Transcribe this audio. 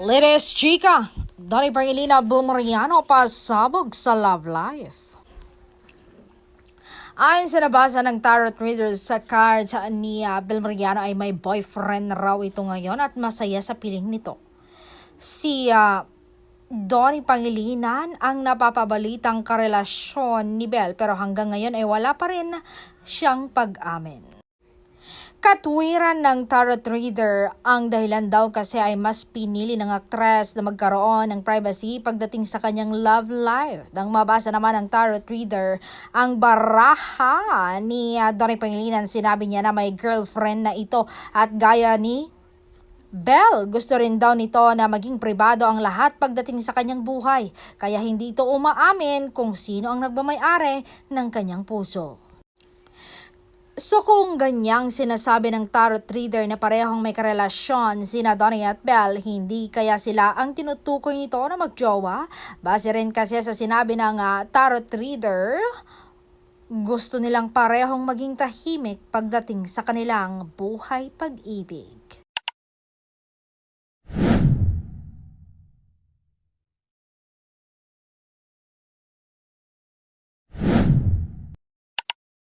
Latest chika, Donnie Pangilina Bulmariano pasabog sa love life. Ayon sa nabasa ng tarot readers sa cards ni Bel Mariano ay may boyfriend raw ito ngayon at masaya sa piling nito. Si Donnie Pangilinan ang napapabalitang karelasyon ni Bel pero hanggang ngayon ay wala pa rin siyang pag-amin. Katwiran ng tarot reader, ang dahilan daw kasi ay mas pinili ng aktres na magkaroon ng privacy pagdating sa kanyang love life. Nang mabasa naman ng tarot reader, ang baraha ni Donnie Pangilinan, sinabi niya na may girlfriend na ito at gaya ni Bel, gusto rin daw nito na maging pribado ang lahat pagdating sa kanyang buhay. Kaya hindi ito umaamin kung sino ang nagmamay-ari ng kanyang puso. So kung ganyang sinasabi ng tarot reader na parehong may karelasyon sina Donnie at Bel, hindi kaya sila ang tinutukoy nito na magjowa? Base rin kasi sa sinabi ng tarot reader, gusto nilang parehong maging tahimik pagdating sa kanilang buhay pag-ibig.